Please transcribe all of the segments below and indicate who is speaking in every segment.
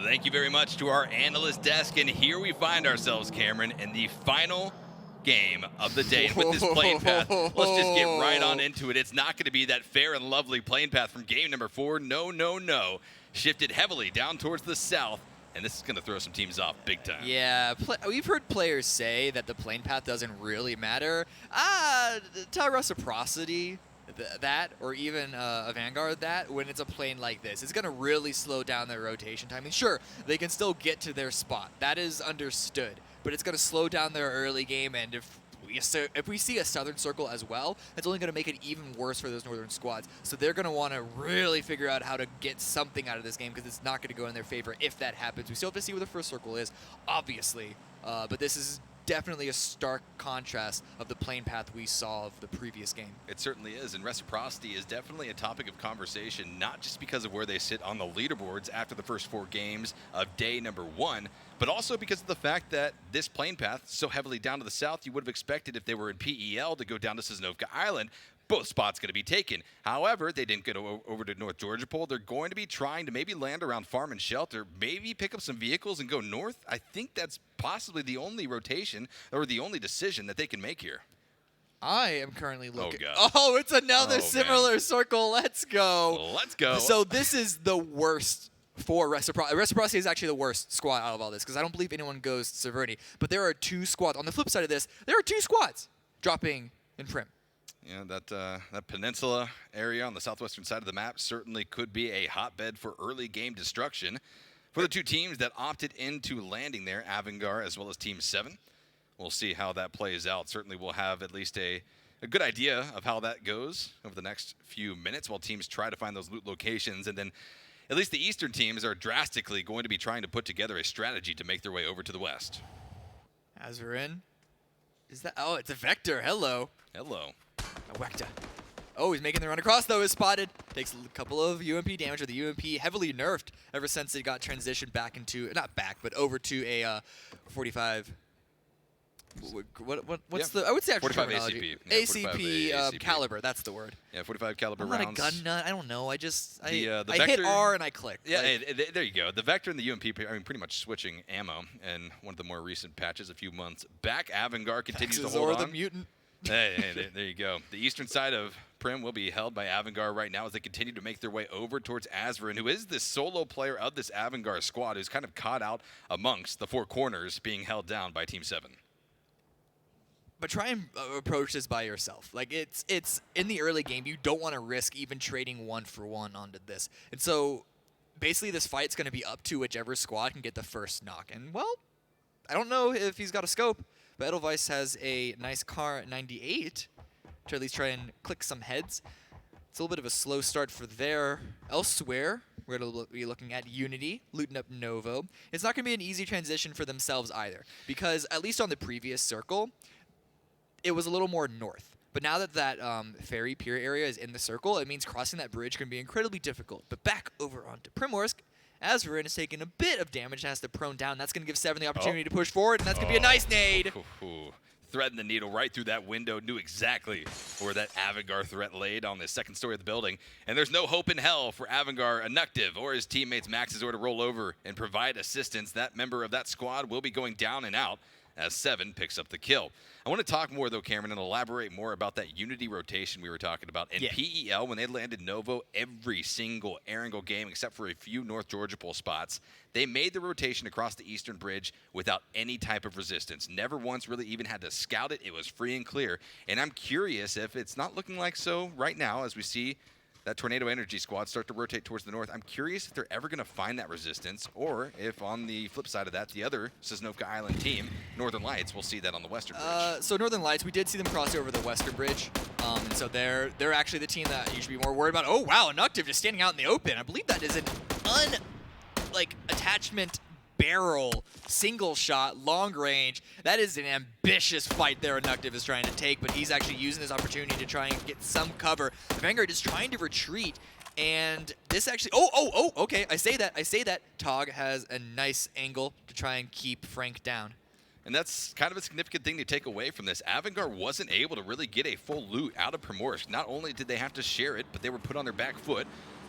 Speaker 1: Thank you very much to our analyst desk, and here we find ourselves, Cameron, in the final game of the day. And with this plane path, let's just get right on into it. It's not going to be that fair and lovely plane path from game number 4. No, no, no. Shifted heavily down towards the south, and this is going to throw some teams off big time.
Speaker 2: Yeah, we've heard players say that the plane path doesn't really matter. Tell Reciprocity that, or even AVANGAR that, when it's a plane like this, it's going to really slow down their rotation time. And sure, they can still get to their spot. That is understood. But it's going to slow down their early game, and if we see a southern circle as well, it's only going to make it even worse for those northern squads. So they're going to want to really figure out how to get something out of this game, because it's not going to go in their favor if that happens. We still have to see where the first circle is, obviously, but this is definitely a stark contrast of the plane path we saw of the previous game.
Speaker 1: It certainly is, and Reciprocity is definitely a topic of conversation, not just because of where they sit on the leaderboards after the first 4 games of day number 1, but also because of the fact that this plane path so heavily down to the south, you would have expected if they were in PEL to go down to Sosnovka Island. Both spots going to be taken. However, they didn't get over to North Georgia Pole. They're going to be trying to maybe land around Farm and Shelter, maybe pick up some vehicles and go north. I think that's possibly the only rotation or the only decision that they can make here.
Speaker 2: I am currently looking.
Speaker 1: Oh, God.
Speaker 2: Oh, it's another similar circle. Let's go.
Speaker 1: Let's go.
Speaker 2: So this is the worst for Reciprocity. Reciprocity is actually the worst squad out of all this, because I don't believe anyone goes to Severity. But there are 2 squads. On the flip side of this, there are 2 squads dropping in Prim.
Speaker 1: Yeah, that peninsula area on the southwestern side of the map certainly could be a hotbed for early game destruction for the 2 teams that opted into landing there, AVANGAR as well as Team 7. We'll see how that plays out. Certainly we'll have at least a good idea of how that goes over the next few minutes while teams try to find those loot locations. And then at least the eastern teams are drastically going to be trying to put together a strategy to make their way over to the west.
Speaker 2: As we're in. Is that? Oh, it's a Vector. Hello.
Speaker 1: Hello.
Speaker 2: A Wekta. Oh, he's making the run across, though. Is spotted. Takes a couple of UMP damage, or the UMP heavily nerfed ever since it got transitioned back into, not back, but over to a 45. What's the? I would say actual
Speaker 1: 45
Speaker 2: terminology.
Speaker 1: ACP. Yeah,
Speaker 2: ACP,
Speaker 1: 45 ACP.
Speaker 2: caliber. That's the word.
Speaker 1: Yeah, 45 caliber
Speaker 2: I'm
Speaker 1: rounds.
Speaker 2: not a gun nut. I don't know. I just I
Speaker 1: Vector,
Speaker 2: hit R and I click.
Speaker 1: Yeah,
Speaker 2: like,
Speaker 1: there you go. The Vector and the UMP, I mean, pretty much switching ammo in one of the more recent patches a few months back. AVANGAR continues to hold on.
Speaker 2: the mutant.
Speaker 1: Hey, there you go. The eastern side of Prim will be held by AVANGAR right now as they continue to make their way over towards Azvarin, who is the solo player of this AVANGAR squad, who's kind of caught out amongst the 4 corners being held down by Team 7.
Speaker 2: But try and approach this by yourself. Like, it's in the early game, you don't want to risk even trading 1-for-1 onto this. And so, basically, this fight's going to be up to whichever squad can get the first knock. And, well, I don't know if he's got a scope, but Edelweiss has a nice car 98 to at least try and click some heads. It's a little bit of a slow start for there. Elsewhere, we're going to be looking at Unity, looting up Novo. It's not going to be an easy transition for themselves either, because at least on the previous circle, it was a little more north. But now that that ferry pier area is in the circle, it means crossing that bridge can be incredibly difficult. But back over onto Primorsk, Azvarin is taking a bit of damage and has to prone down. That's going to give 7 the opportunity to push forward, and that's going to be a nice nade.
Speaker 1: Threading the needle right through that window, knew exactly where that AVANGAR threat laid on the second story of the building. And there's no hope in hell for AVANGAR, Anuctive, or his teammates Maxizor to roll over and provide assistance. That member of that squad will be going down and out as 7 picks up the kill. I want to talk more, though, Cameron, and elaborate more about that Unity rotation we were talking about. In PEL, when they landed Novo every single Erangel game, except for a few North Georgia Pole spots, they made the rotation across the Eastern Bridge without any type of resistance. Never once really even had to scout it. It was free and clear. And I'm curious if it's not looking like so right now as we see that Tornado Energy squad start to rotate towards the north. I'm curious if they're ever going to find that resistance, or if on the flip side of that, the other Sosnovka Island team, Northern Lights, will see that on the Western Bridge.
Speaker 2: So Northern Lights, we did see them cross over the Western Bridge, and so they're actually the team that you should be more worried about. Oh wow, Anuctive just standing out in the open. I believe that is an attachment barrel, single shot, long range. That is an ambitious fight there Anuctive is trying to take, but he's actually using this opportunity to try and get some cover. Vanguard is trying to retreat, and this actually, okay, I say that. Tog has a nice angle to try and keep Frank down.
Speaker 1: And that's kind of a significant thing to take away from this. AVANGAR wasn't able to really get a full loot out of Primorsk. Not only did they have to share it, but they were put on their back foot.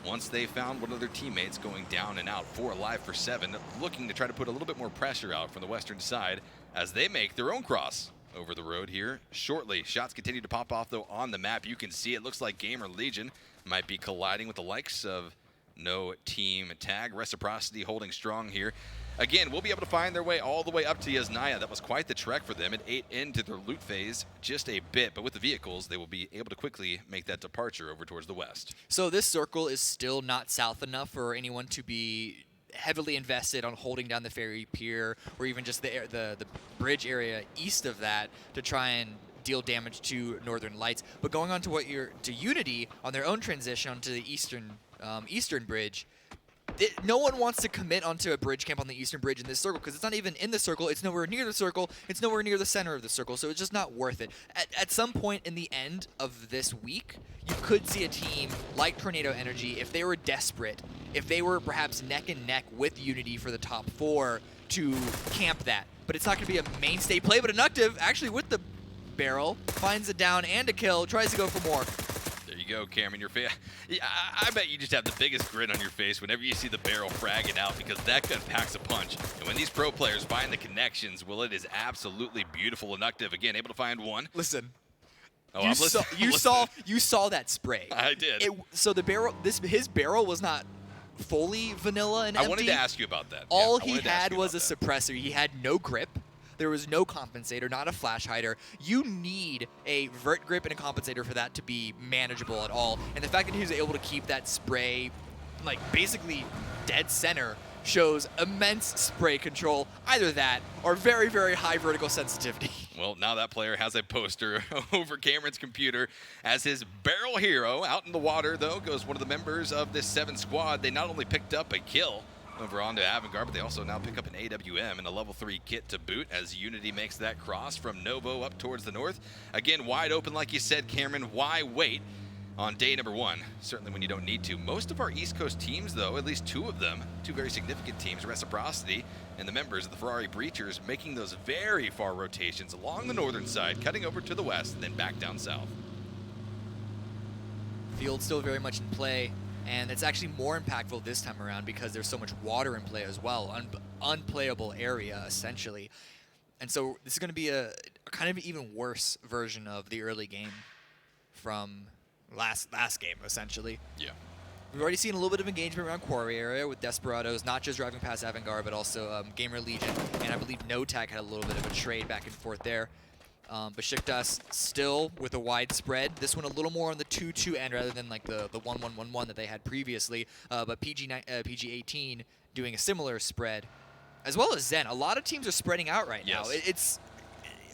Speaker 1: once they found one of their teammates going down and out. 4 alive for 7, looking to try to put a little bit more pressure out from the western side as they make their own cross over the road here shortly. Shots continue to pop off, though, on the map. You can see it looks like GamerLegion might be colliding with the likes of No Team Tag. Reciprocity holding strong here. Again, we'll be able to find their way all the way up to Yasnaya. That was quite the trek for them. It ate into their loot phase just a bit, but with the vehicles, they will be able to quickly make that departure over towards the west.
Speaker 2: So this circle is still not south enough for anyone to be heavily invested on holding down the ferry pier or even just the bridge area east of that to try and deal damage to Northern Lights. But going on to Unity on their own transition onto the eastern bridge, no one wants to commit onto a bridge camp on the eastern bridge in this circle because it's not even in the circle. It's nowhere near the circle. It's nowhere near the center of the circle. So it's just not worth it. At some point in the end of this week, you could see a team like Tornado Energy, if they were desperate, if they were perhaps neck and neck with Unity for the top 4, to camp that. But it's not going to be a mainstay play. But Inuctive, actually with the barrel, finds a down and a kill, tries to go for more.
Speaker 1: There you go, Cameron. Yeah, I bet you just have the biggest grin on your face whenever you see the barrel fragging out, because that gun packs a punch. And when these pro players find the connections, well, it is absolutely beautiful. Inuctive, again, able to find one.
Speaker 2: Listen.
Speaker 1: Oh,
Speaker 2: You saw that spray.
Speaker 1: I did.
Speaker 2: So the barrel, his barrel was not fully vanilla and empty.
Speaker 1: I wanted to ask you about that.
Speaker 2: All he had was a suppressor. He had no grip. There was no compensator, not a flash hider. You need a vert grip and a compensator for that to be manageable at all. And the fact that he was able to keep that spray, like, basically dead center shows immense spray control. Either that or very, very high vertical sensitivity.
Speaker 1: Well, now that player has a poster over Cameron's computer as his barrel hero. Out in the water, though, goes one of the members of this 7 squad. They not only picked up a kill over onto AVANGAR, but they also now pick up an AWM and a level 3 kit to boot as Unity makes that cross from Novo up towards the north. Again, wide open, like you said, Cameron. Why wait on day number 1? Certainly when you don't need to. Most of our East Coast teams, though, at least 2 of them, 2 very significant teams, Reciprocity and the members of the Ferrari Breachers, making those very far rotations along the northern side, cutting over to the west, and then back down south.
Speaker 2: Field still very much in play. And it's actually more impactful this time around because there's so much water in play as well. Unplayable area, essentially. And so this is going to be a kind of even worse version of the early game from last game, essentially.
Speaker 1: Yeah.
Speaker 2: We've already seen a little bit of engagement around Quarry area with Desperados, not just driving past AVANGAR, but also GamerLegion. And I believe No Tag had a little bit of a trade back and forth there. Beşiktaş still with a wide spread. This one a little more on the 2-2 end rather than like the 1-1-1-1 that they had previously. But PG18 doing a similar spread, as well as Zen. A lot of teams are spreading out right now.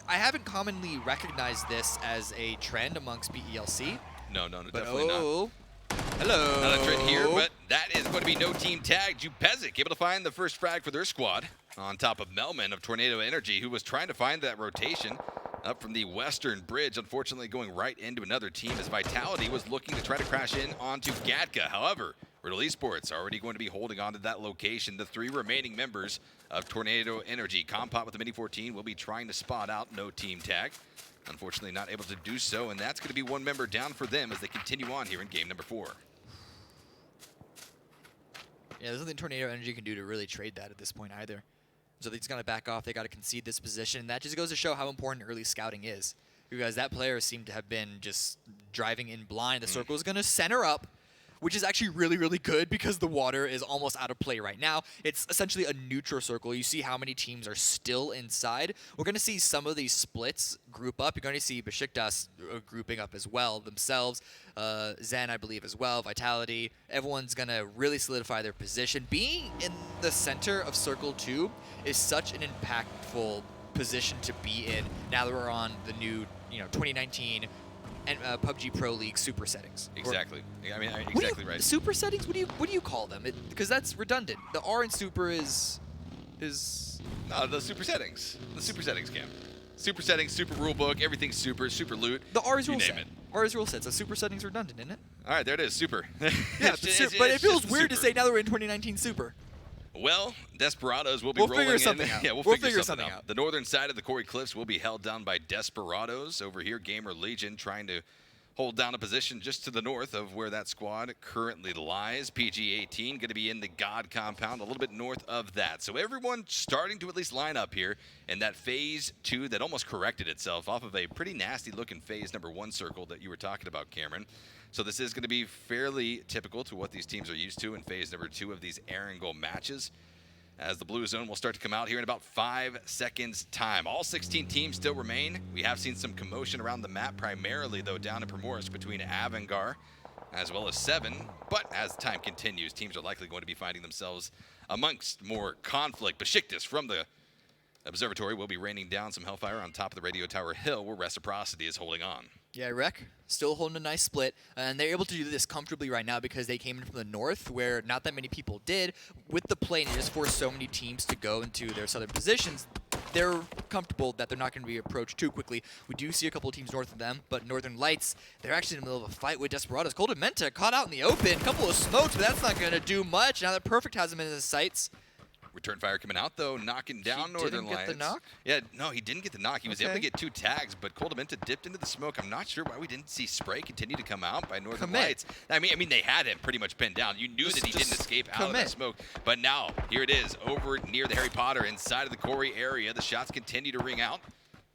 Speaker 2: I haven't commonly recognized this as a trend amongst PELC.
Speaker 1: No, definitely not.
Speaker 2: Hello.
Speaker 1: Not a trend here, but that is going to be No Team Tag. Jupezic able to find the first frag for their squad on top of Melman of Tornado Energy, who was trying to find that rotation up from the western bridge, unfortunately going right into another team as Vitality was looking to try to crash in onto Gatka. However, Riddle Esports already going to be holding on to that location. The 3 remaining members of Tornado Energy, Compot with the Mini 14, will be trying to spot out No Team Tag. Unfortunately not able to do so, and that's going to be 1 member down for them as they continue on here in game number 4.
Speaker 2: Yeah, there's nothing Tornado Energy can do to really trade that at this point either. So they just got to back off. They got to concede this position. And that just goes to show how important early scouting is, because that player seemed to have been just driving in blind. The circle is going to center up, which is actually really, really good because the water is almost out of play right now. It's essentially a neutral circle. You see how many teams are still inside. We're going to see some of these splits group up. You're going to see Beşiktaş grouping up as well themselves. Zen, I believe, as well. Vitality. Everyone's going to really solidify their position. Being in the center of Circle 2 is such an impactful position to be in now that we're on the new 2019 and PUBG Pro League super settings.
Speaker 1: Exactly. I mean, exactly right.
Speaker 2: Super settings? What do you call them? Because that's redundant. The R in super is.
Speaker 1: No, the super settings. The super settings, Cam. Super settings, super rulebook, everything's super loot.
Speaker 2: The R is rule
Speaker 1: name
Speaker 2: set.
Speaker 1: it.
Speaker 2: R is rule set. So super settings redundant, isn't it?
Speaker 1: All right, there it is. Super.
Speaker 2: Yeah, but it feels weird to say now that we're in 2019 super.
Speaker 1: Well, Desperados will be rolling
Speaker 2: figure
Speaker 1: in.
Speaker 2: something out.
Speaker 1: Yeah, we'll figure something out. The northern side of the Quarry Cliffs will be held down by Desperados. Over here, GamerLegion trying to hold down a position just to the north of where that squad currently lies. PG-18 going to be in the God compound a little bit north of that. So everyone starting to at least line up here in that Phase 2 that almost corrected itself off of a pretty nasty looking Phase number 1 circle that you were talking about, Cameron. So this is going to be fairly typical to what these teams are used to in Phase number 2 of these Erangel matches, as the blue zone will start to come out here in about 5 seconds time. All 16 teams still remain. We have seen some commotion around the map, primarily though down in Primorsk between AVANGAR as well as 7. But as time continues, teams are likely going to be finding themselves amongst more conflict. Beşiktaş from the observatory will be raining down some hellfire on top of the radio tower hill where Reciprocity is holding on.
Speaker 2: Yeah, Rec still holding a nice split, and they're able to do this comfortably right now because they came in from the north, where not that many people did. With the play, and it just forced so many teams to go into their southern positions, they're comfortable that they're not going to be approached too quickly. We do see a couple of teams north of them, but Northern Lights, they're actually in the middle of a fight with Desperados. Golden Menta caught out in the open, a couple of smokes, but that's not going to do much. Now that Perfect has him in his sights.
Speaker 1: Return fire coming out, though, knocking down Northern Lights.
Speaker 2: He didn't get the knock?
Speaker 1: Yeah, no, he didn't get the knock. He was able to get 2 tags, but Coldamenta dipped into the smoke. I'm not sure why we didn't see spray continue to come out by Northern Lights. I mean, they had him pretty much pinned down. You knew that he didn't escape out of that smoke. But now, here it is, over near the Harry Potter, inside of the quarry area. The shots continue to ring out,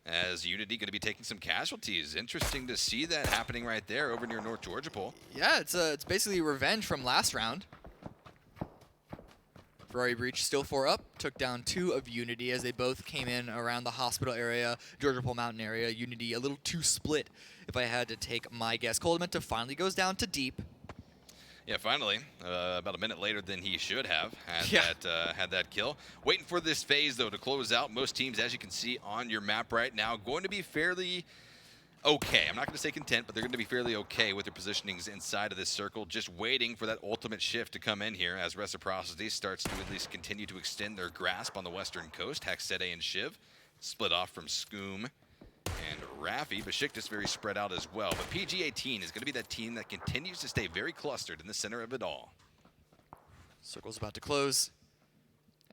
Speaker 1: as Unity going to be taking some casualties. Interesting to see that happening right there over near North Georgia Pole.
Speaker 2: Yeah, it's basically revenge from last round. Ferrari Breach still 4 up, took down 2 of Unity as they both came in around the hospital area, Georgia Pole Mountain area. Unity a little too split, if I had to take my guess. Coldamenta finally goes down to deep.
Speaker 1: Yeah, finally, about a minute later than he should have had that kill. Waiting for this phase, though, to close out. Most teams, as you can see on your map right now, going to be fairly okay. I'm not going to say content, but they're going to be fairly okay with their positionings inside of this circle, just waiting for that ultimate shift to come in here as Reciprocity starts to at least continue to extend their grasp on the western coast. Hexede and Shiv split off from Skoom and Raffi. Beşiktaş very spread out as well. But PG-18 is going to be that team that continues to stay very clustered in the center of it all.
Speaker 2: Circle's about to close.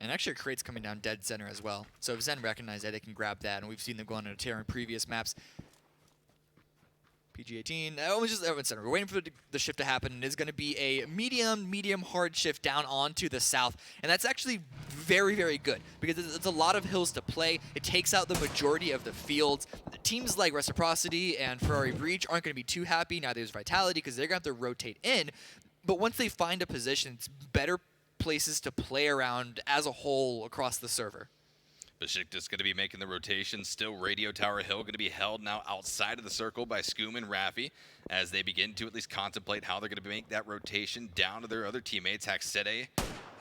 Speaker 2: And actually, a crate's coming down dead center as well. So if Zen recognizes that, they can grab that. And we've seen them go on a tear in previous maps. PG-18, we're waiting for the shift to happen, and it's going to be a medium hard shift down onto the south, and that's actually very, very good because it's a lot of hills to play. It takes out the majority of the fields. Teams like Reciprocity and Ferrari Breach aren't going to be too happy, neither is Vitality, because they're going to have to rotate in, but once they find a position, it's better places to play around as a whole across the server.
Speaker 1: Beşiktaş going to be making the rotation. Still Radio Tower Hill going to be held now outside of the circle by Skoom and Raffi as they begin to at least contemplate how they're going to make that rotation down to their other teammates, Hexede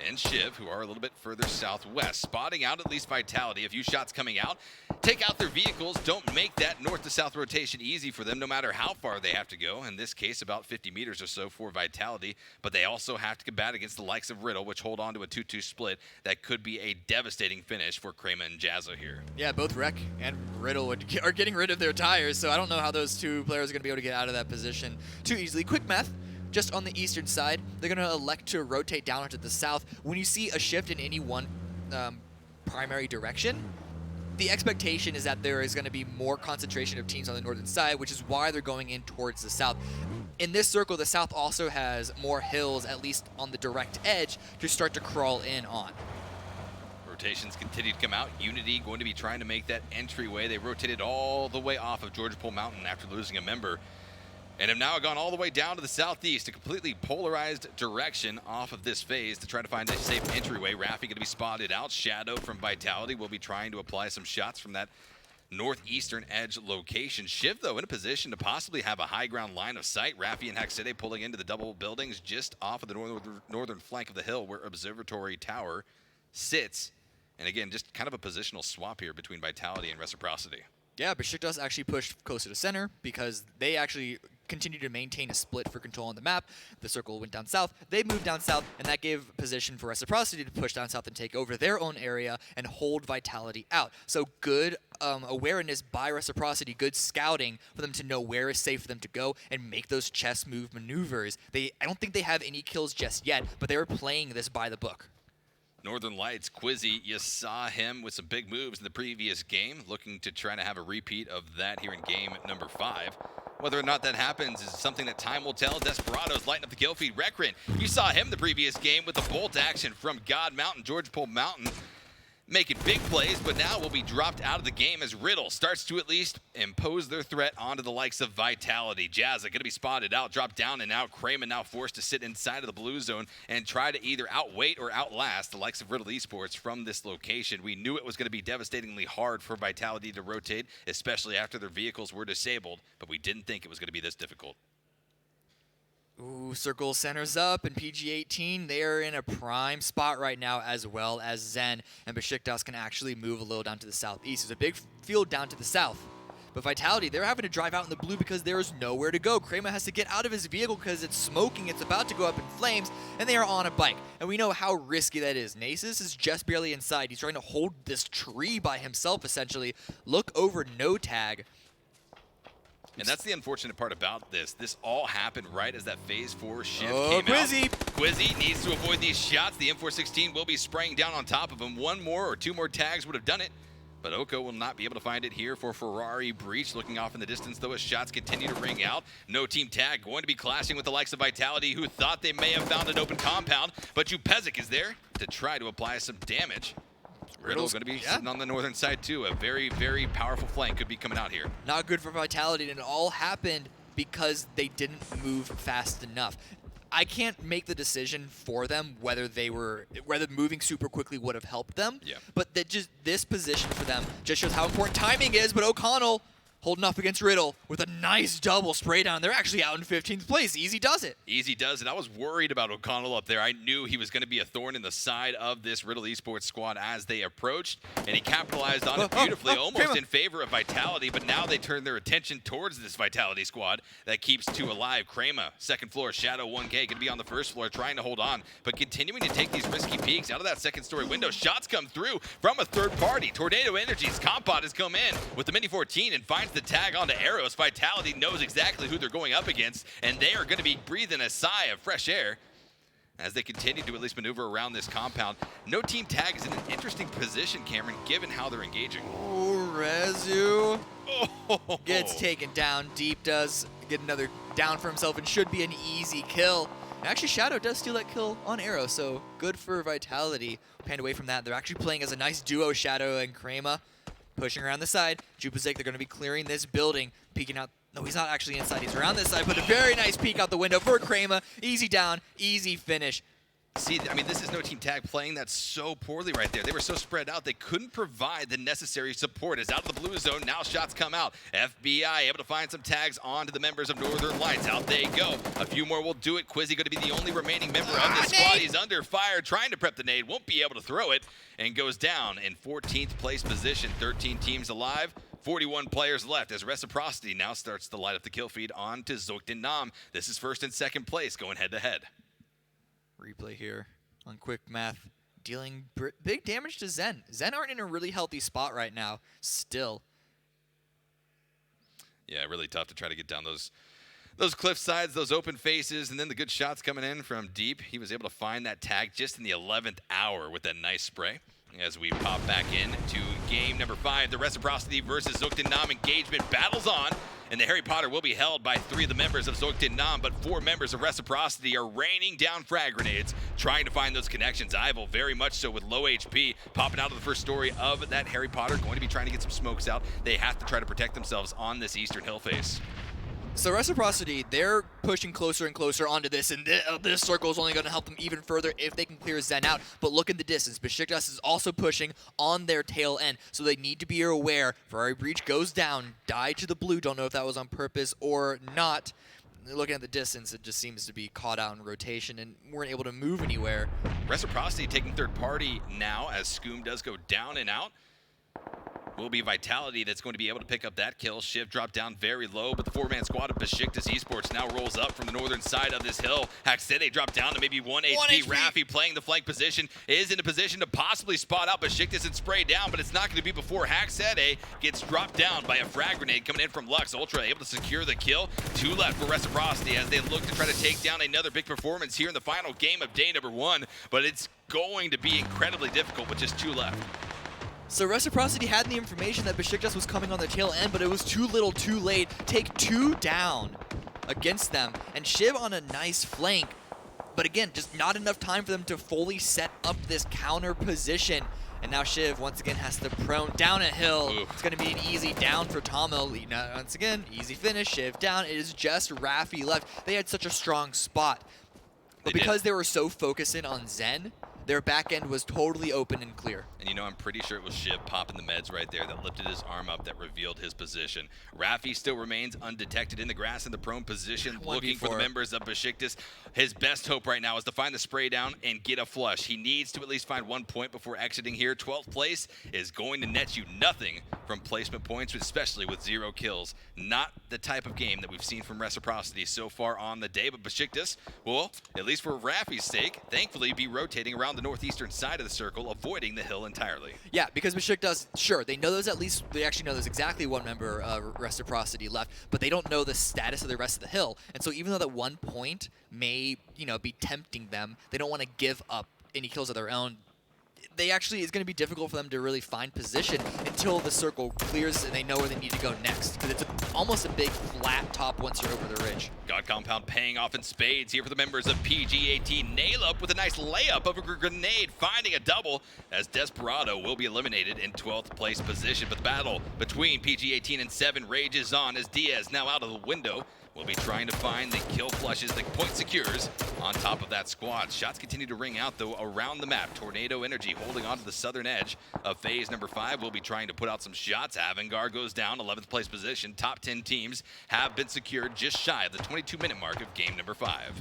Speaker 1: and Shiv, who are a little bit further southwest. Spotting out at least Vitality. A few shots coming out. Take out their vehicles. Don't make that north to south rotation easy for them, no matter how far they have to go. In this case, about 50 meters or so for Vitality. But they also have to combat against the likes of Riddle, which hold on to a 2-2 split. That could be a devastating finish for Kramer and Jazza here.
Speaker 2: Yeah, both Rec and Riddle are getting rid of their tires, so I don't know how those 2 players are going to be able to get out of that position too easily. Quickmath, just on the eastern side, they're going to elect to rotate down onto the south. When you see a shift in any one primary direction, the expectation is that there is going to be more concentration of teams on the northern side, which is why they're going in towards the south. In this circle, the south also has more hills, at least on the direct edge, to start to crawl in on.
Speaker 1: Rotations continue to come out. Unity going to be trying to make that entryway. They rotated all the way off of Georgia Pole Mountain after losing a member, and have now gone all the way down to the southeast, a completely polarized direction off of this phase to try to find a safe entryway. Raffi going to be spotted out. Shadow from Vitality will be trying to apply some shots from that northeastern edge location. Shiv, though, in a position to possibly have a high ground line of sight. Raffi and Hexede pulling into the double buildings just off of the northern flank of the hill where Observatory Tower sits. And again, just kind of a positional swap here between Vitality and Reciprocity.
Speaker 2: Yeah, Beşiktaş actually pushed closer to center because they actually continued to maintain a split for control on the map. The circle went down south. They moved down south, and that gave position for Reciprocity to push down south and take over their own area and hold Vitality out. So good awareness by Reciprocity, good scouting for them to know where is safe for them to go and make those chess move maneuvers. I don't think they have any kills just yet, but they were playing this by the book.
Speaker 1: Northern Lights, Quizzy, you saw him with some big moves in the previous game, looking to try to have a repeat of that here in game number 5. Whether or not that happens is something that time will tell. Desperado's lighting up the kill feed. Rekrin, you saw him the previous game with the bolt action from God Mountain, George Pole Mountain, making big plays, but now will be dropped out of the game as Riddle starts to at least impose their threat onto the likes of Vitality. Jazza going to be spotted out, dropped down and out. Kramer now forced to sit inside of the blue zone and try to either outwait or outlast the likes of Riddle Esports from this location. We knew it was going to be devastatingly hard for Vitality to rotate, especially after their vehicles were disabled, but we didn't think it was going to be this difficult.
Speaker 2: Ooh, Circle centers up, and PG-18, they are in a prime spot right now, as well as Zen, and Beşiktaş can actually move a little down to the southeast. There's a big field down to the south. But Vitality, they're having to drive out in the blue because there is nowhere to go. Kramer has to get out of his vehicle because it's smoking, it's about to go up in flames, and they are on a bike. And we know how risky that is. Nasus is just barely inside. He's trying to hold this tree by himself, essentially. Look over, no tag.
Speaker 1: And that's the unfortunate part about this. This all happened right as that Phase 4 shift came
Speaker 2: Quizzy.
Speaker 1: out. Quizzy needs to avoid these shots. The M416 will be spraying down on top of him. One more or two more tags would have done it. But Oko will not be able to find it here for Ferrari Breach. Looking off in the distance, though, as shots continue to ring out. No team tag going to be clashing with the likes of Vitality, who thought they may have found an open compound. But Jupezic is there to try to apply some damage. Riddle's going to be sitting on the northern side, too. A very, very powerful flank could be coming out here.
Speaker 2: Not good for Vitality, and it all happened because they didn't move fast enough. I can't make the decision for them whether moving super quickly would have helped them.
Speaker 1: Yeah.
Speaker 2: But this position for them just shows how important timing is. But O'Connell holding up against Riddle with a nice double spray down. They're actually out in 15th place. Easy does it.
Speaker 1: Easy does it. I was worried about O'Connell up there. I knew he was going to be a thorn in the side of this Riddle Esports squad as they approached, and he capitalized on it beautifully, almost in favor of Vitality, but now they turn their attention towards this Vitality squad that keeps two alive. Kramer, second floor, Shadow 1K, going to be on the first floor trying to hold on, but continuing to take these risky peeks out of that second story window. Shots come through from a third party. Tornado Energies, Compot has come in with the Mini 14 and finds the tag onto Arrows. Vitality knows exactly who they're going up against, and they are going to be breathing a sigh of fresh air as they continue to at least maneuver around this compound. No team tag is in an interesting position, Cameron, given how they're engaging.
Speaker 2: Oh, Rezu gets taken down. Deep does get another down for himself and should be an easy kill. And actually, Shadow does steal that kill on Arrow, so good for Vitality. Panned away from that. They're actually playing as a nice duo, Shadow and Kramer. Pushing around the side. Jupezic, they're going to be clearing this building. Peeking out. No, he's not actually inside. He's around this side, but a very nice peek out the window for Kramer. Easy down, easy finish.
Speaker 1: See, I mean, this is no team tag playing that so poorly right there. They were so spread out, they couldn't provide the necessary support. As out of the blue zone, now shots come out. FBI able to find some tags onto the members of Northern Lights. Out they go. A few more will do it. Quizzy going to be the only remaining member of this squad. He's under fire, trying to prep the nade. Won't be able to throw it, and goes down in 14th place position. 13 teams alive. 41 players left as Reciprocity now starts to light up the kill feed on to Zoekt and Naam. This is first and second place going head-to-head.
Speaker 2: Replay here on Quickmath, dealing big damage to Zen. Zen aren't in a really healthy spot right now, still.
Speaker 1: Yeah, really tough to try to get down those cliff sides, those open faces, and then the good shots coming in from deep. He was able to find that tag just in the 11th hour with that nice spray. As we pop back in to game number 5, the Reciprocity versus Zoekt and Naam engagement battles on, and the Harry Potter will be held by 3 of the members of Zoekt and Naam, but 4 members of Reciprocity are raining down frag grenades, trying to find those connections. Ival, very much so with low HP, popping out of the first story of that Harry Potter, going to be trying to get some smokes out. They have to try to protect themselves on this eastern hill face.
Speaker 2: So Reciprocity, they're pushing closer and closer onto this, and this circle is only going to help them even further if they can clear Zen out. But look at the distance. Beşiktaş is also pushing on their tail end, so they need to be aware. Ferrari Breach goes down, died to the blue. Don't know if that was on purpose or not. Looking at the distance, it just seems to be caught out in rotation and weren't able to move anywhere.
Speaker 1: Reciprocity taking third party now as Scoom does go down and out. will be Vitality that's going to be able to pick up that kill. Shiv dropped down very low, but the 4-man squad of Beşiktaş Esports now rolls up from the northern side of this hill. Haksede dropped down to maybe 1 HP. Raffi playing the flank position is in a position to possibly spot out Beşiktaş and spray down, but it's not going to be before Haksede gets dropped down by a frag grenade coming in from Lux. Ultra able to secure the kill. 2 left for Reciprocity as they look to try to take down another big performance here in the final game of day number 1, but it's going to be incredibly difficult with just 2 left.
Speaker 2: So Reciprocity had the information that Beşiktaş was coming on the tail end, but it was too little too late. Take 2 down against them, and Shiv on a nice flank. But again, just not enough time for them to fully set up this counter position. And now Shiv once again has to prone down a hill.
Speaker 1: Oof.
Speaker 2: It's going to be an easy down for Tomo. Once again, easy finish, Shiv down. It is just Raffi left. They had such a strong spot. But because they were so focused in on Zen, their back end was totally open and clear.
Speaker 1: And you know, I'm pretty sure it was Shiv popping the meds right there that lifted his arm up that revealed his position. Raffi still remains undetected in the grass in the prone position, looking for the members of Beşiktaş. His best hope right now is to find the spray down and get a flush. He needs to at least find 1 point before exiting here. 12th place is going to net you nothing from placement points, especially with 0 kills. Not the type of game that we've seen from Reciprocity so far on the day, but Beşiktaş will, at least for Raffi's sake, thankfully be rotating around the northeastern side of the circle, avoiding the hill entirely.
Speaker 2: Yeah, because Beşiktaş, sure, they know there's they actually know there's exactly 1 member of Reciprocity left, but they don't know the status of the rest of the hill. And so even though that 1 point may, be tempting them, they don't want to give up any kills of their own. It's going to be difficult for them to really find position until the circle clears and they know where they need to go next, because it's almost a big flat top once you're over the ridge.
Speaker 1: God Compound paying off in spades here for the members of PG-18. Nail up with a nice layup of a grenade, finding a double as Desperado will be eliminated in 12th place position. But the battle between PG-18 and 7 rages on as Diaz now out of the window. We'll be trying to find the kill flushes, the point secures on top of that squad. Shots continue to ring out, though, around the map. Tornado Energy holding on to the southern edge of phase number 5. We'll be trying to put out some shots. AVANGAR goes down, 11th place position. Top 10 teams have been secured just shy of the 22-minute mark of game number 5.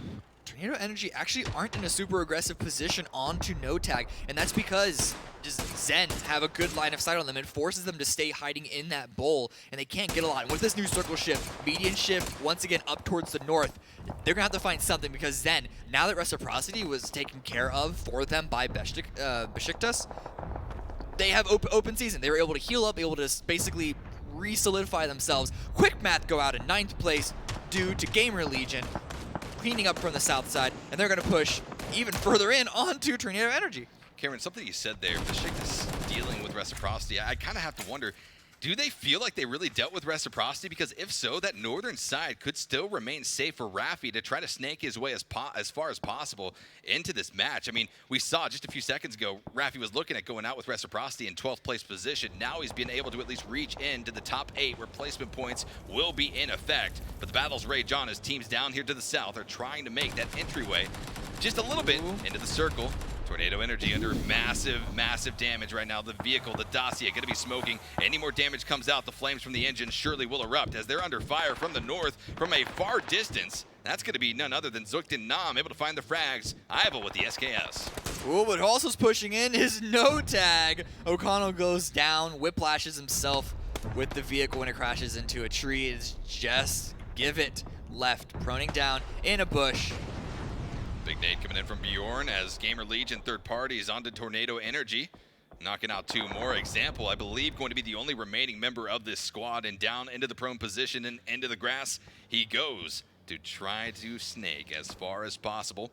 Speaker 2: Tornado Energy actually aren't in a super aggressive position onto no tag, and that's because just Zen have a good line of sight on them. It forces them to stay hiding in that bowl, and they can't get a lot. And with this new circle shift, median shift, once again up towards the north, they're going to have to find something, because Zen, now that Reciprocity was taken care of for them by Beşiktaş, they have open season. They were able to heal up, able to basically re-solidify themselves. Quickmath go out in 9th place due to GamerLegion cleaning up from the south side, and they're going to push even further in onto Tornado Energy.
Speaker 1: Cameron, something you said there, Beşiktaş dealing with Reciprocity, I kind of have to wonder, do they feel like they really dealt with Reciprocity? Because if so, that northern side could still remain safe for Raffi to try to snake his way as far as possible into this match. I mean, we saw just a few seconds ago, Raffi was looking at going out with Reciprocity in 12th place position. Now he's been able to at least reach into the top 8, where placement points will be in effect. But the battles rage on as teams down here to the south are trying to make that entryway just a little bit into the circle. Tornado Energy under massive, massive damage right now. The vehicle, the dossier, going to be smoking. Any more damage comes out, the flames from the engine surely will erupt as they're under fire from the north from a far distance. That's going to be none other than Zoekt and Naam able to find the frags. Ival with the SKS.
Speaker 2: Oh, but also's pushing in his no tag. O'Connell goes down, whiplashes himself with the vehicle when it crashes into a tree. It's just give it left, proning down in a bush.
Speaker 1: Big nade coming in from Bjorn as GamerLegion third party is onto Tornado Energy. Knocking out 2 more. Example, I believe, going to be the only remaining member of this squad, and down into the prone position and into the grass he goes to try to snake as far as possible.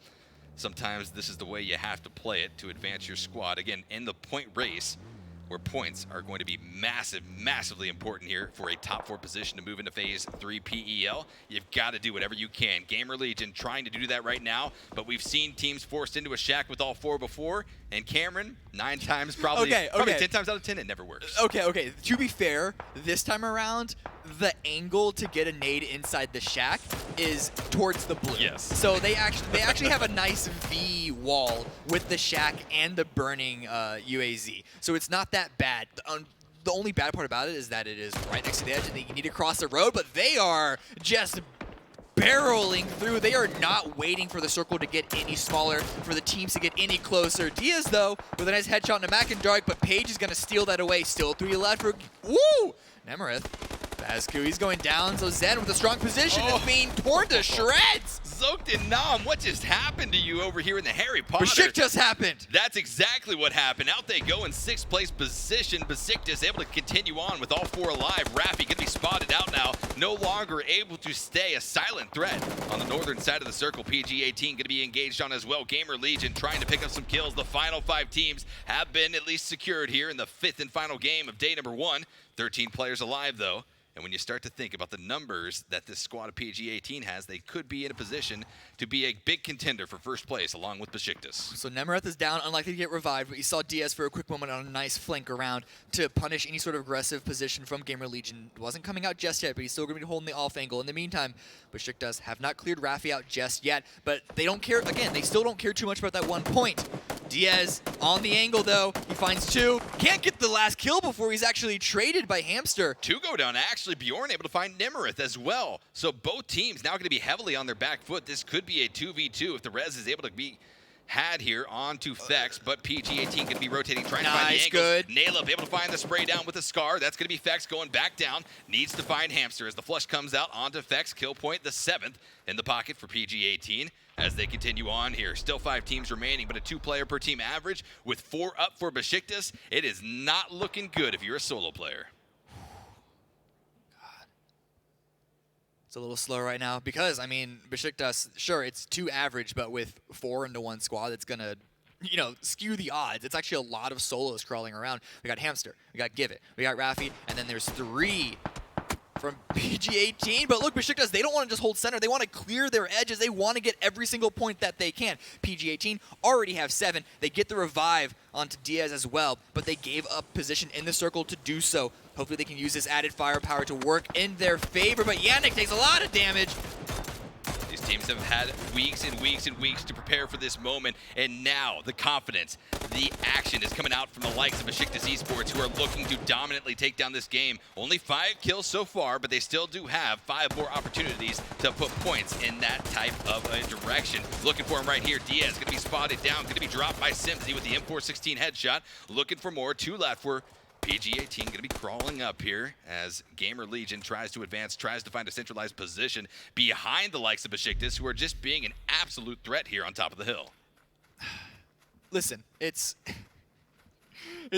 Speaker 1: Sometimes this is the way you have to play it to advance your squad. Again, in the point race, where points are going to be massively important here for a top 4 position to move into phase 3 PEL. You've got to do whatever you can. GamerLegion trying to do that right now, but we've seen teams forced into a shack with all 4 before, and Cameron, 9 times, probably 10 times out of 10, it never works.
Speaker 2: Okay. To be fair, this time around, the angle to get a nade inside the shack is towards the blue.
Speaker 1: Yes.
Speaker 2: So they actually have a nice V wall with the shack and the burning UAZ. So it's not that bad. The only bad part about it is that it is right next to the edge and you need to cross the road, but they are just barreling through. They are not waiting for the circle to get any smaller, for the teams to get any closer. Diaz, though, with a nice headshot into Macindark, but Page is going to steal that away. Still 3 left for... Woo! Nemerith. Bascu, he's going down, so Zen with a strong position is being torn to shreds!
Speaker 1: Zoekt and Naam, what just happened to you over here in the Harry Potter?
Speaker 2: Beşiktaş just happened!
Speaker 1: That's exactly what happened. Out they go in 6th place position. Beşiktaş able to continue on with all 4 alive. Rafi gonna be spotted out now. No longer able to stay a silent threat on the northern side of the circle. PG-18 gonna be engaged on as well. GamerLegion trying to pick up some kills. The final 5 teams have been at least secured here in the 5th and final game of day number 1. 13 players alive though. And when you start to think about the numbers that this squad of PG-18 has, they could be in a position to be a big contender for first place along with Beşiktaş.
Speaker 2: So Nemerith is down, unlikely to get revived, but you saw Diaz for a quick moment on a nice flank around to punish any sort of aggressive position from GamerLegion. Wasn't coming out just yet, but he's still going to be holding the off angle. In the meantime, Beşiktaş have not cleared Rafi out just yet, but they don't care, again, they still don't care too much about that 1 point. Diaz on the angle, though. He finds 2. Can't get the last kill before he's actually traded by Hamster.
Speaker 1: 2 go down. Actually, Bjorn able to find Nemerith as well. So both teams now going to be heavily on their back foot. This could be a 2v2 if the res is able to be had here onto Fex, but PG-18 going to be rotating, trying to find the angles.
Speaker 2: Good.
Speaker 1: Nailup able to find the spray down with a Scar. That's going to be Fex going back down. Needs to find Hamster as the flush comes out onto Fex. Kill point, the 7th in the pocket for PG-18 as they continue on here. Still 5 teams remaining, but a 2-player per team average with 4 up for Beşiktaş. It is not looking good if you're a solo player.
Speaker 2: It's a little slow right now because, I mean, Beşiktaş, sure, it's 2 average, but with 4 into 1 squad, it's going to, you know, skew the odds. It's actually a lot of solos crawling around. We got Hamster, we got Give It, we got Rafi, and then there's 3 from PG-18. But look, Beşiktaş, they don't want to just hold center. They want to clear their edges. They want to get every single point that they can. PG-18 already have 7. They get the revive onto Diaz as well, but they gave up position in the circle to do so. Hopefully they can use this added firepower to work in their favor, but Yannick takes a lot of damage.
Speaker 1: These teams have had weeks and weeks and weeks to prepare for this moment, and now the confidence, the action is coming out from the likes of Beşiktaş Esports, who are looking to dominantly take down this game. Only 5 kills so far, but they still do have 5 more opportunities to put points in that type of a direction. Looking for him right here. Diaz going to be spotted down, going to be dropped by Simsy with the M416 headshot. Looking for more. 2 left for PG-18 going to be crawling up here as GamerLegion tries to advance, tries to find a centralized position behind the likes of Beşiktaş, who are just being an absolute threat here on top of the hill.
Speaker 2: Listen, it's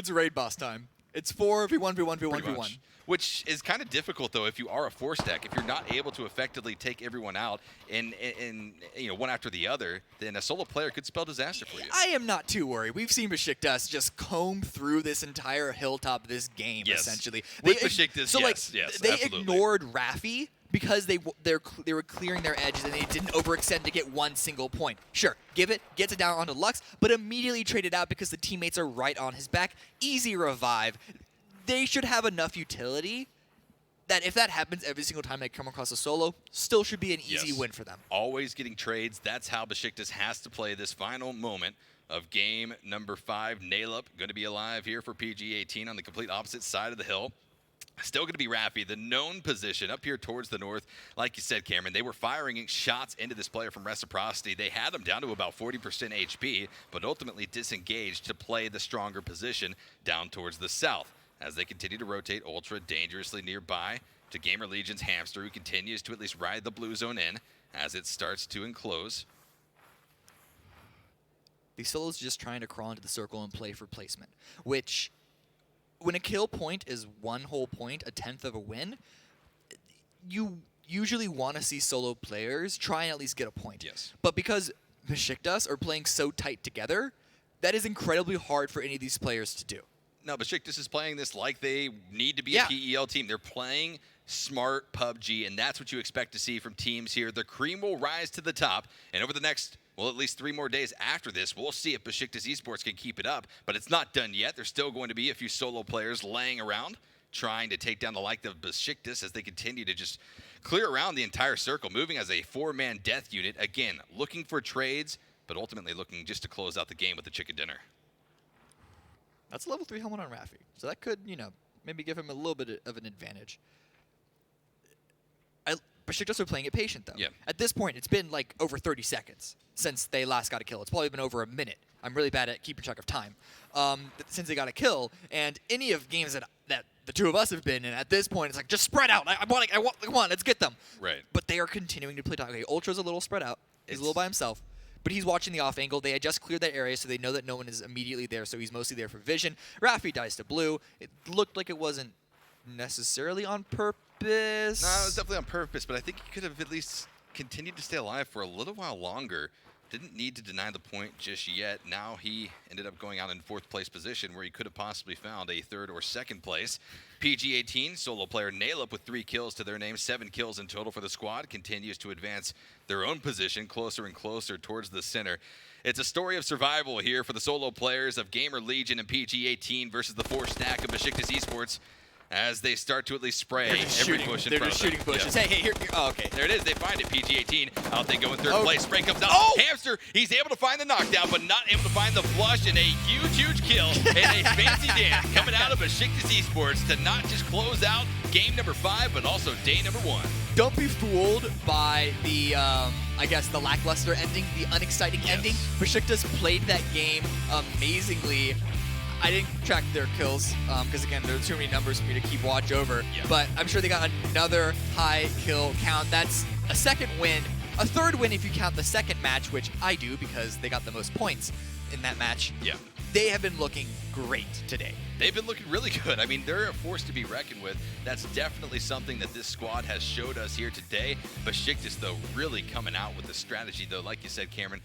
Speaker 2: raid boss time. It's 4v1v1v1v1.
Speaker 1: Which is kind of difficult, though, if you are a 4-stack. If you're not able to effectively take everyone out in you know, one after the other, then a solo player could spell disaster for you.
Speaker 2: I am not too worried. We've seen Beşiktaş just comb through this entire hilltop this game, essentially.
Speaker 1: With Beşiktaş,
Speaker 2: so,
Speaker 1: yes,
Speaker 2: they
Speaker 1: absolutely.
Speaker 2: ignored Rafi because they were clearing their edges and they didn't overextend to get 1 single point. Sure, Give It, gets it down onto Lux, but immediately traded out because the teammates are right on his back. Easy revive. They should have enough utility that if that happens every single time they come across a solo, still should be an easy win for them.
Speaker 1: Always getting trades. That's how Beşiktaş has to play this final moment of game number 5. Nailup going to be alive here for PG-18 on the complete opposite side of the hill. Still going to be Rafi, the known position up here towards the north. Like you said, Cameron, they were firing shots into this player from Reciprocity. They had him down to about 40% HP, but ultimately disengaged to play the stronger position down towards the south. As they continue to rotate Ultra dangerously nearby to GamerLegion's Hamster, who continues to at least ride the blue zone in as it starts to enclose.
Speaker 2: These solos are just trying to crawl into the circle and play for placement, which, when a kill point is 1 whole point, 1/10 of a win, you usually want to see solo players try and at least get a point.
Speaker 1: Yes.
Speaker 2: But because Beşiktaş are playing so tight together, that is incredibly hard for any of these players to do.
Speaker 1: No, Beşiktaş is playing this like they need to be a PEL team. They're playing smart PUBG, and that's what you expect to see from teams here. The cream will rise to the top, and over the next, well, at least 3 more days after this, we'll see if Beşiktaş Esports can keep it up. But it's not done yet. There's still going to be a few solo players laying around, trying to take down the like of Beşiktaş as they continue to just clear around the entire circle, moving as a 4-man death unit. Again, looking for trades, but ultimately looking just to close out the game with the chicken dinner.
Speaker 2: That's a level 3 helmet on Rafi. So that could, you know, maybe give him a little bit of an advantage. Beşiktaş are playing it patient, though.
Speaker 1: Yeah.
Speaker 2: At this point, it's been like over 30 seconds since they last got a kill. It's probably been over a minute. I'm really bad at keeping track of time. Since they got a kill, and any of games that the two of us have been in, at this point, it's like, just spread out. I want, come on, let's get them.
Speaker 1: Right.
Speaker 2: But they are continuing to play top. Okay, Ultra's a little spread out. He's a little by himself. But he's watching the off angle. They had just cleared that area, so they know that no one is immediately there, so he's mostly there for vision. Rafi dies to blue. It looked like it wasn't necessarily on purpose.
Speaker 1: No, it was definitely on purpose, but I think he could have at least continued to stay alive for a little while longer. Didn't need to deny the point just yet. Now he ended up going out in 4th place position where he could have possibly found a 3rd or 2nd place. PG18, solo player Naileup with 3 kills to their name, 7 kills in total for the squad, continues to advance their own position closer and closer towards the center. It's a story of survival here for the solo players of GamerLegion and PG18 versus the 4 stack of Beşiktaş Esports, as they start to at least spray every bush in front of them.
Speaker 2: They're just shooting bushes.
Speaker 1: Yeah.
Speaker 2: Hey, here. Oh, okay.
Speaker 1: There it is. They find it. PG18 out. They go in 3rd place. Spray comes out.
Speaker 2: Oh!
Speaker 1: Hamster. He's able to find the knockdown, but not able to find the flush. And a huge kill and a fancy dance coming out of Beşiktaş Esports to not just close out game number 5, but also day number 1.
Speaker 2: Don't be fooled by the, I guess, the lackluster ending, the unexciting ending. Beşiktaş played that game amazingly. I didn't track their kills because, again, there are too many numbers for me to keep watch over.
Speaker 1: Yeah.
Speaker 2: But I'm sure they got another high kill count. That's a 2nd win. A 3rd win if you count the 2nd match, which I do because they got the most points in that match.
Speaker 1: Yeah.
Speaker 2: They have been looking great today.
Speaker 1: They've been looking really good. I mean, they're a force to be reckoned with. That's definitely something that this squad has showed us here today. Beşiktaş, though, really coming out with the strategy, though, like you said, Cameron.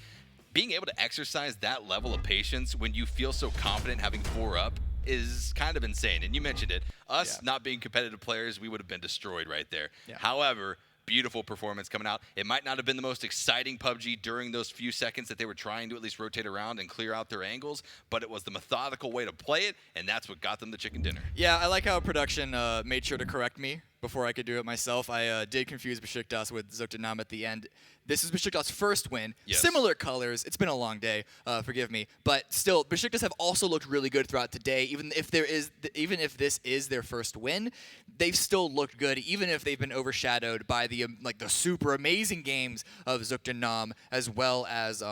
Speaker 1: Being able to exercise that level of patience when you feel so confident having 4 up is kind of insane. And you mentioned it. Us not being competitive players, we would have been destroyed right there.
Speaker 2: Yeah.
Speaker 1: However, beautiful performance coming out. It might not have been the most exciting PUBG during those few seconds that they were trying to at least rotate around and clear out their angles, but it was the methodical way to play it, and that's what got them the chicken dinner.
Speaker 2: Yeah, I like how production made sure to correct me before I could do it myself. I did confuse Beşiktaş with Zoekt and Naam at the end. This is Beşiktaş's first win.
Speaker 1: Yes.
Speaker 2: Similar colors. It's been a long day, forgive me. But still, Beşiktaş have also looked really good throughout today. Even if this is their first win, they've still looked good, even if they've been overshadowed by the super amazing games of Zoekt and Naam, as well as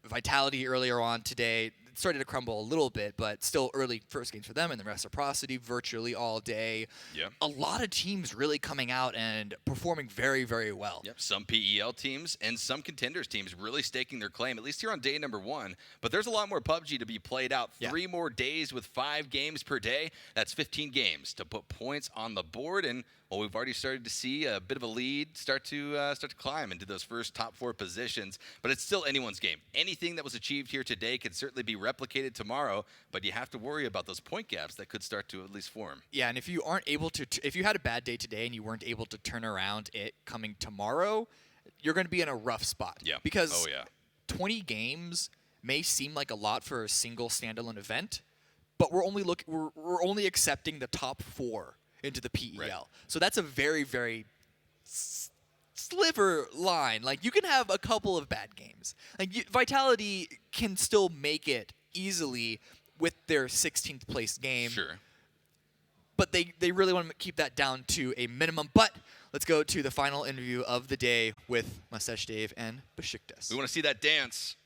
Speaker 2: Vitality earlier on today. Started to crumble a little bit, but still early first games for them, and the Reciprocity virtually all day.
Speaker 1: Yeah.
Speaker 2: A lot of teams really coming out and performing very, very well.
Speaker 1: Yep, some PEL teams and some contenders teams really staking their claim, at least here on day number 1. But there's a lot more PUBG to be played out. 3 more days with 5 games per day. That's 15 games to put points on the board. And, well, we've already started to see a bit of a lead start to climb into those first top 4 positions. But it's still anyone's game. Anything that was achieved here today could certainly be replicated tomorrow, but you have to worry about those point gaps that could start to at least form.
Speaker 2: Yeah, and if you aren't able to, if you had a bad day today and you weren't able to turn around it coming tomorrow, you're going to be in a rough spot.
Speaker 1: Yeah.
Speaker 2: Because 20 games may seem like a lot for a single standalone event, but we're only accepting the top 4 into the PEL.
Speaker 1: Right.
Speaker 2: So that's a very, very sliver line. Like, you can have a couple of bad games. Like, Vitality can still make it easily with their 16th place game.
Speaker 1: Sure.
Speaker 2: But they really want to keep that down to a minimum. But let's go to the final interview of the day with Mustache Dave and Beşiktaş.
Speaker 1: We want to see that dance.